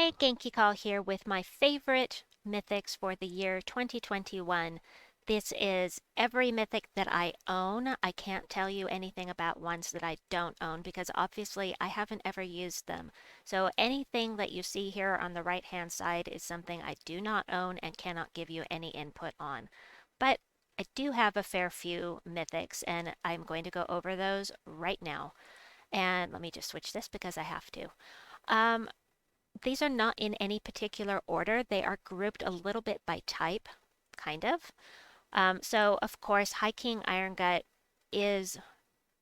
Hey, Genkicoll here with my favorite mythics for the year 2021. This is every mythic that I own. I can't tell you anything about ones that I don't own because obviously I haven't ever used them. So anything that you see here on the right-hand side is something I do not own and cannot give you any input on. But I do have a fair few mythics and I'm going to go over those right now. And let me just switch this because I have to. Um, these are not in any particular order. They are grouped a little bit by type, kind of. So, of course, High King Irongut is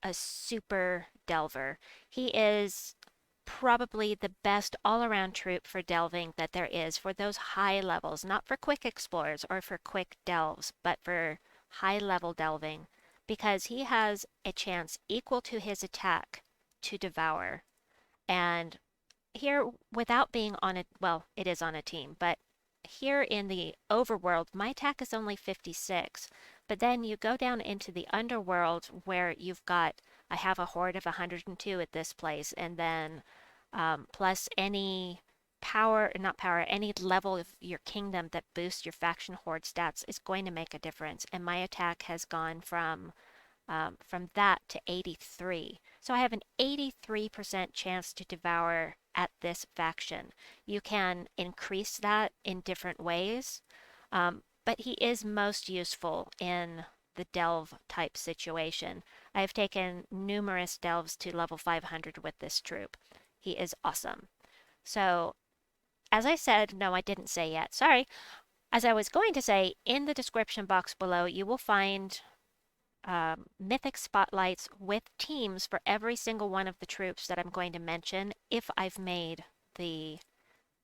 a super delver. He is probably the best all-around troop for delving that there is for those high levels, not for quick explorers or for quick delves, but for high-level delving, because he has a chance equal to his attack to devour. And here, without being on a, well, it is on a team, but here in the overworld, my attack is only 56. But then you go down into the underworld where you've got, I have a horde of 102 at this place, and then plus any power, not power, any level of your kingdom that boosts your faction horde stats is going to make a difference. And my attack has gone from that to 83. So I have an 83% chance to devour at this faction. You can increase that in different ways, but he is most useful in the delve type situation. I have taken numerous delves to level 500 with this troop. He is awesome. So, as I said, no, I didn't say yet. Sorry. As I was going to say, in the description box below, you will find mythic spotlights with teams for every single one of the troops that I'm going to mention if I've made the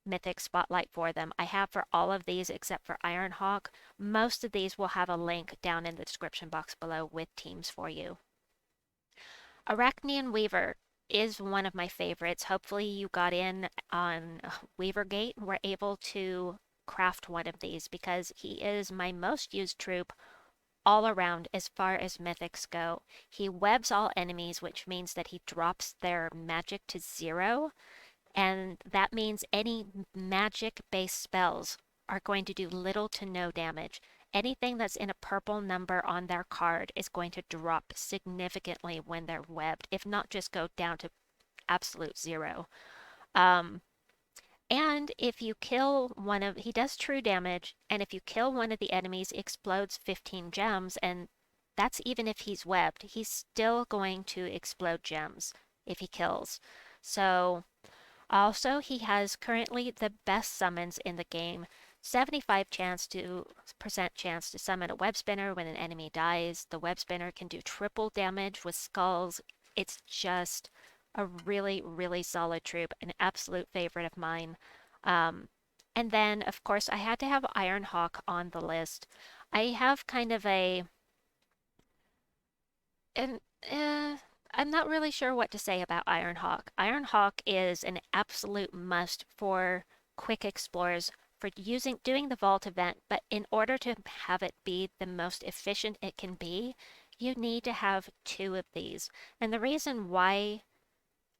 mythic spotlight for them. I have for all of these except for Ironhawk. Most of these will have a link down in the description box below with teams for you. Arachnean Weaver is one of my favorites. Hopefully you got in on Weavergate and were able to craft one of these because he is my most used troop all around as far as mythics go. He webs all enemies, which means that he drops their magic to 0, and that means any magic-based spells are going to do little to no damage. Anything that's in a purple number on their card is going to drop significantly when they're webbed, if not just go down to absolute 0. Um, and if you kill one of, he does true damage, and if you kill one of the enemies, it explodes 15 gems, and that's even if he's webbed. He's still going to explode gems if he kills. So, also, he has currently the best summons in the game. 75% chance to summon a web spinner when an enemy dies. The web spinner can do triple damage with skulls. It's just a really, really solid troop, an absolute favorite of mine. Um, and then, of course, I had to have Ironhawk on the list. I have kind of an, uh, I'm not really sure what to say about Ironhawk. Ironhawk is an absolute must for quick explorers for doing the vault event, but in order to have it be the most efficient it can be, you need to have 2 of these. And the reason why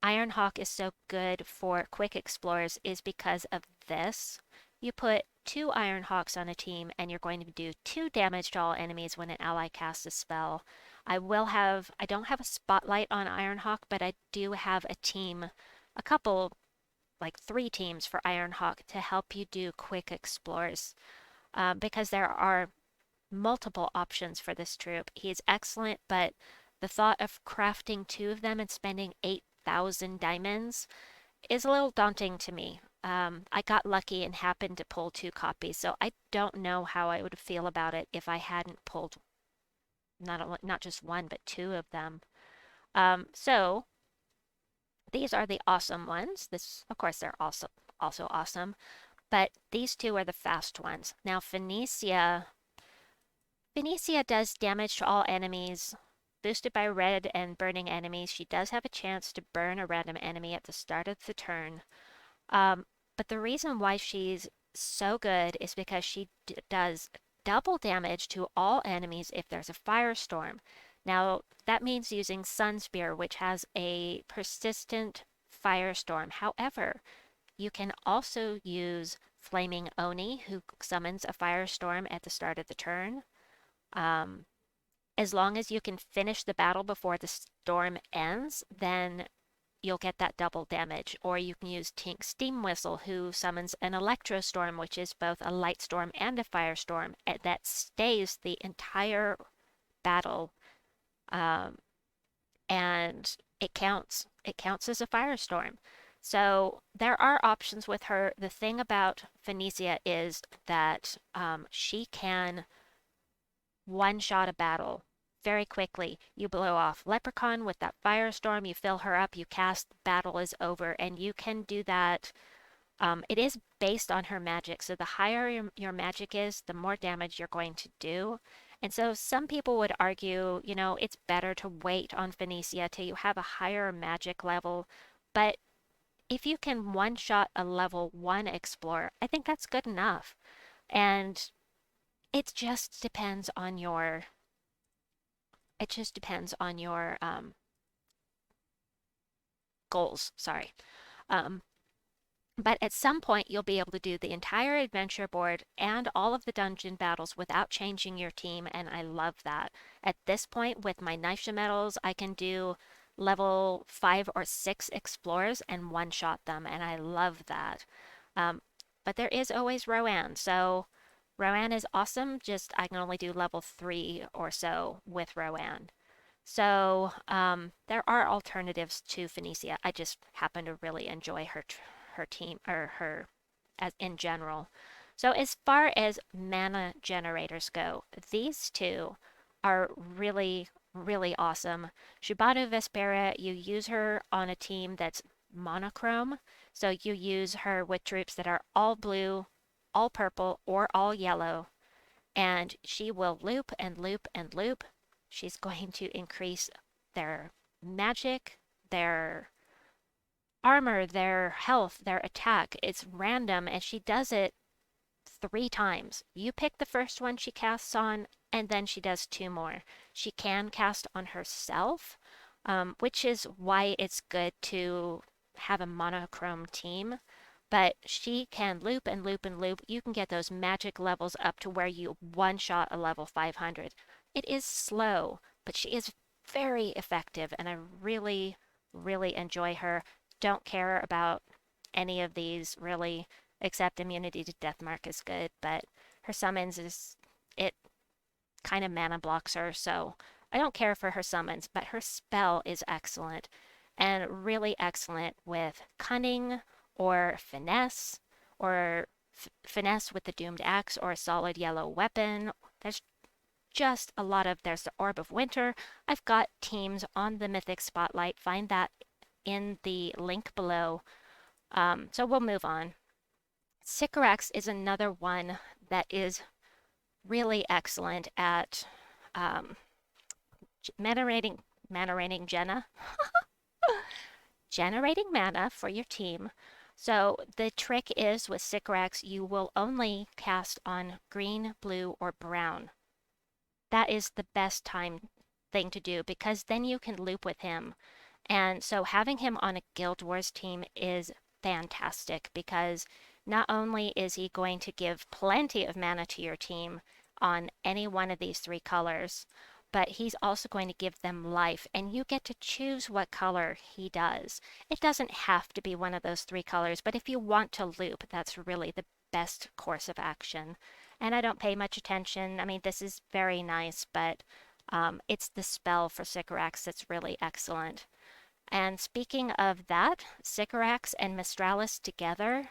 Ironhawk is so good for quick explorers is because of this. You put 2 Ironhawks on a team and you're going to do 2 damage to all enemies when an ally casts a spell. I don't have a spotlight on Ironhawk, but I do have a team, a couple, like 3 teams for Ironhawk to help you do quick explores. Because there are multiple options for this troop. He is excellent, but the thought of crafting 2 of them and spending 8,000 diamonds is a little daunting to me. I got lucky and happened to pull 2 copies, so I don't know how I would feel about it if I hadn't pulled not just 1, but 2 of them. So these are the awesome ones. This, of course, they're also awesome, but these 2 are the fast ones. Now, Phoenicia does damage to all enemies. Boosted by red and burning enemies, she does have a chance to burn a random enemy at the start of the turn. But the reason why she's so good is because she does double damage to all enemies if there's a firestorm. Now, that means using Sun Spear, which has a persistent firestorm. However, You can also use Flaming Oni, who summons a firestorm at the start of the turn. Um, as long as you can finish the battle before the storm ends, then you'll get that double damage. Or you can use Tink's Steam Whistle, who summons an Electro Storm, which is both a light storm and a firestorm, that stays the entire battle. Um, and it counts. It counts as a firestorm. So there are options with her. The thing about Phoenicia is that she can one shot a battle very quickly. You blow off Leprechaun with that firestorm, you fill her up, you cast, battle is over, and you can do that. It is based on her magic, so the higher your magic is, the more damage you're going to do. And so some people would argue, it's better to wait on Phoenicia till you have a higher magic level. But if you can one shot a level 1 explorer, I think that's good enough. And it just depends on your goals. Sorry. Um, but at some point, you'll be able to do the entire adventure board and all of the dungeon battles without changing your team, and I love that. At this point, with my knife medals, I can do level 5 or 6 explorers and one-shot them, and I love that. Um, but there is always Rowan, so Rowan is awesome, just I can only do level 3 or so with Rowan. So there are alternatives to Phoenicia. I just happen to really enjoy her team or her as in general. So as far as mana generators go, these two are really really awesome. Shibano Vespera, you use her on a team that's monochrome. So you use her with troops that are all blue, all purple, or all yellow, and she will loop and loop and loop. She's going to increase their magic, their armor, their health, their attack. It's random, and she does it 3 times. You pick the first one she casts on, and then she does 2 more. She can cast on herself, which is why it's good to have a monochrome team. But she can loop and loop and loop. You can get those magic levels up to where you one shot a level 500. It is slow, but she is very effective, and I really, really enjoy her. Don't care about any of these really, except immunity to Deathmark is good, but her summons it kind of mana blocks her, so I don't care for her summons, but her spell is excellent and really excellent with cunning or finesse or finesse with the doomed axe or a solid yellow weapon. There's just a lot of there's the Orb of Winter. I've got teams on the Mythic Spotlight. Find that in the link below. So we'll move on. Sycorax is another one that is really excellent at generating generating mana for your team. So the trick is with Sycorax, you will only cast on green, blue, or brown. That is the best thing to do because then you can loop with him. And so having him on a Guild Wars team is fantastic because not only is he going to give plenty of mana to your team on any one of these 3 colors, but he's also going to give them life, and you get to choose what color he does. It doesn't have to be one of those 3 colors, but if you want to loop, that's really the best course of action. And I don't pay much attention. I mean, this is very nice, but it's the spell for Sycorax that's really excellent. And speaking of that, Sycorax and Mistralis together,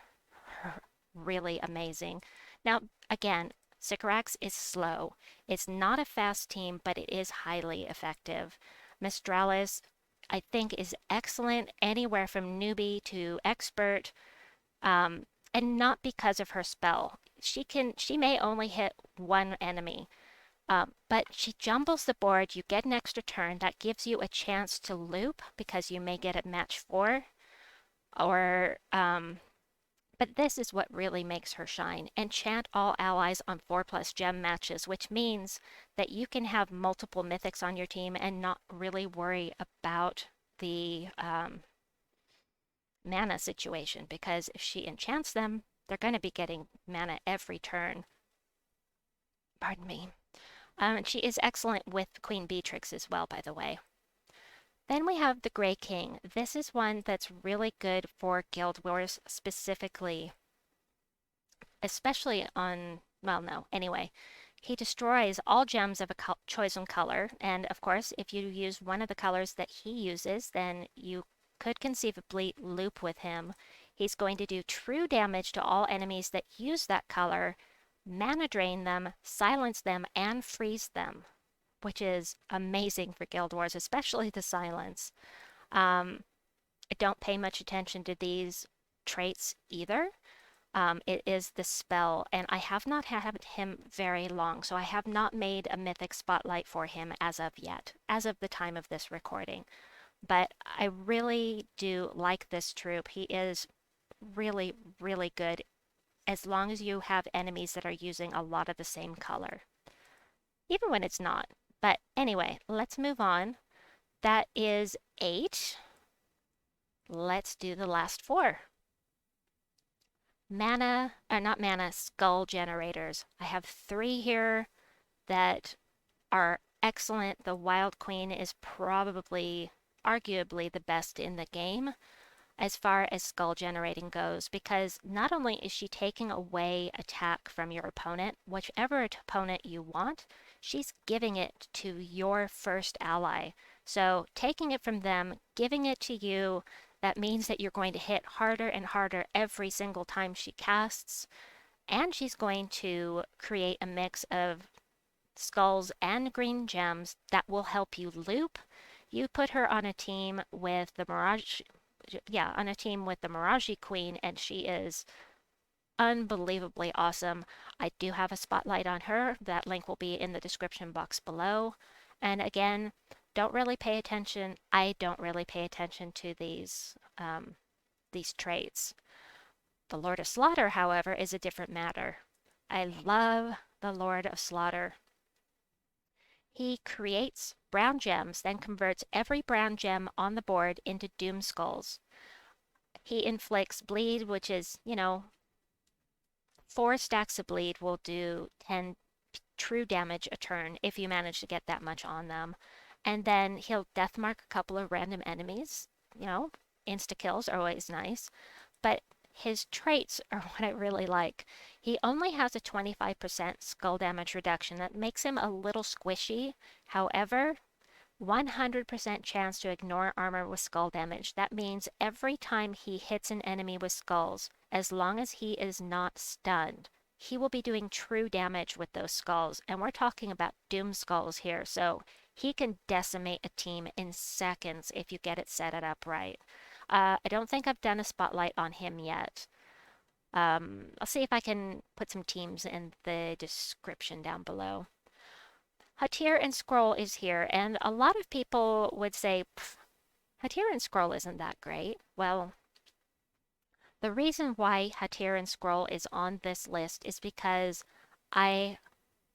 really amazing. Now, again, Sycorax is slow. It's not a fast team, but it is highly effective. Mistralis, I think, is excellent anywhere from newbie to expert, and not because of her spell. She may only hit one enemy, but she jumbles the board. You get an extra turn. That gives you a chance to loop because you may get a match 4. Or, but this is what really makes her shine. Enchant all allies on 4+ gem matches, which means that you can have multiple mythics on your team and not really worry about the mana situation, because if she enchants them, they're going to be getting mana every turn. Pardon me. And she is excellent with Queen Beatrix as well, by the way. Then we have the Grey King. This is one that's really good for Guild Wars specifically, especially on, well, no, anyway. He destroys all gems of a chosen color, and of course, if you use one of the colors that he uses, then you could conceivably loop with him. He's going to do true damage to all enemies that use that color, mana drain them, silence them, and freeze them, which is amazing for Guild Wars, especially the silence. I don't pay much attention to these traits either. It is the spell, and I have not had him very long, so I have not made a mythic spotlight for him as of yet, as of the time of this recording. But I really do like this troop. He is really, really good as long as you have enemies that are using a lot of the same color, even when it's not. But anyway, let's move on. That is 8. Let's do the last 4. Mana, or not mana, skull generators. I have 3 here that are excellent. The Wild Queen is probably, arguably, the best in the game as far as skull generating goes, because not only is she taking away attack from your opponent, whichever opponent you want, she's giving it to your first ally. So taking it from them, giving it to you, that means that you're going to hit harder and harder every single time she casts, and she's going to create a mix of skulls and green gems that will help you loop. You put her on a team with the Mirage, on a team with the Mirage Queen, and she is unbelievably awesome. I do have a spotlight on her. That link will be in the description box below. And again, don't really pay attention. I don't really pay attention to these traits. The Lord of Slaughter, however, is a different matter. I love the Lord of Slaughter. He creates brown gems, then converts every brown gem on the board into doom skulls. He inflicts bleed, which is, 4 stacks of bleed will do 10 true damage a turn if you manage to get that much on them. And then he'll deathmark a couple of random enemies. Insta kills are always nice. But his traits are what I really like. He only has a 25% skull damage reduction. That makes him a little squishy. However, 100% chance to ignore armor with skull damage. That means every time he hits an enemy with skulls, as long as he is not stunned, he will be doing true damage with those skulls. And we're talking about doom skulls here, so he can decimate a team in seconds if you get it set it up right. I don't think I've done a spotlight on him yet. I'll see if I can put some teams in the description down below. Hatir and Scroll is here, and a lot of people would say, Hatir and Scroll isn't that great. Well, the reason why Hatir and Scroll is on this list is because I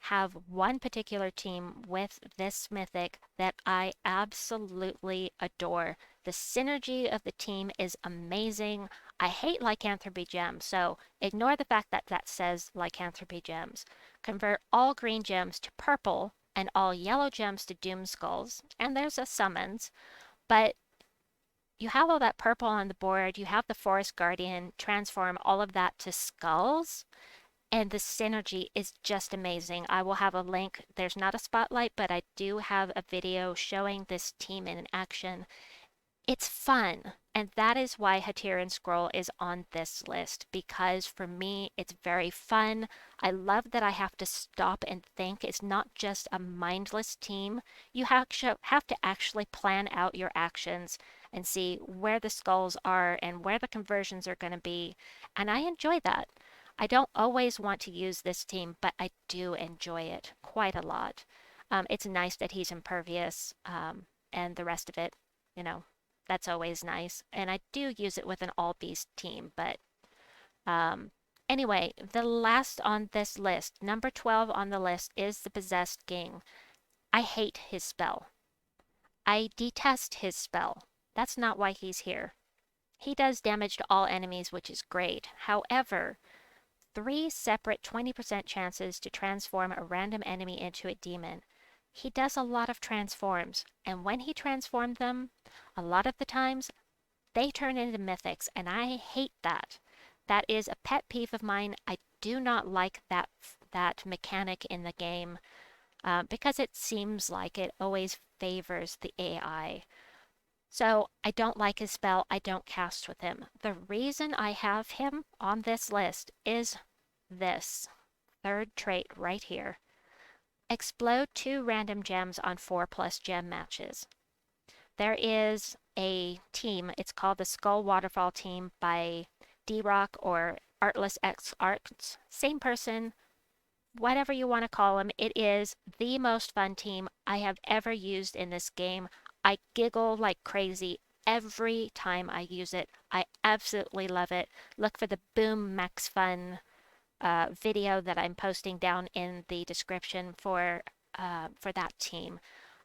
have one particular team with this mythic that I absolutely adore. The synergy of the team is amazing. I hate lycanthropy gems, so ignore the fact that that says lycanthropy gems. Convert all green gems to purple and all yellow gems to doom skulls, and there's a summons, but you have all that purple on the board, you have the Forest Guardian, transform all of that to skulls, and the synergy is just amazing. I will have a link. There's not a spotlight, but I do have a video showing this team in action. It's fun, and that is why Hatir and Scroll is on this list, because for me, it's very fun. I love that I have to stop and think. It's not just a mindless team. You have to actually plan out your actions and see where the skulls are and where the conversions are going to be, and I enjoy that. I don't always want to use this team, but I do enjoy it quite a lot. It's nice that he's impervious, and the rest of it, that's always nice. And I do use it with an all-beast team, but anyway, the last on this list, number 12 on the list, is the Possessed King. I hate his spell. I detest his spell. That's not why he's here. He does damage to all enemies, which is great. However, 3 separate 20% chances to transform a random enemy into a demon. He does a lot of transforms, and when he transformed them, a lot of the times they turn into mythics, and I hate that. That is a pet peeve of mine. I do not like that mechanic in the game because it seems like it always favors the AI. So I don't like his spell. I don't cast with him. The reason I have him on this list is this third trait right here. Explode 2 random gems on 4+ gem matches. There is a team, it's called the Skull Waterfall team by D-Rock or Artless X Arts. Same person, whatever you want to call them. It is the most fun team I have ever used in this game. I giggle like crazy every time I use it. I absolutely love it. Look for the Boom Max Fun video that I'm posting down in the description for that team.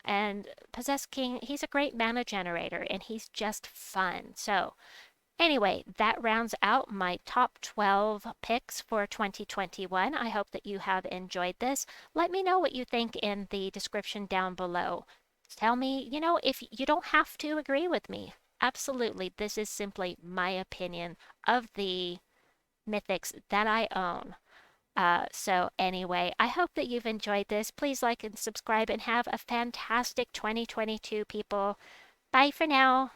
And Possessed King, he's a great mana generator and he's just fun. So, anyway, that rounds out my top 12 picks for 2021. I hope that you have enjoyed this. Let me know what you think in the description down below. Tell me, if you don't have to agree with me. Absolutely, this is simply my opinion of the mythics that I own. So anyway, I hope that you've enjoyed this. Please like and subscribe and have a fantastic 2022, people. Bye for now.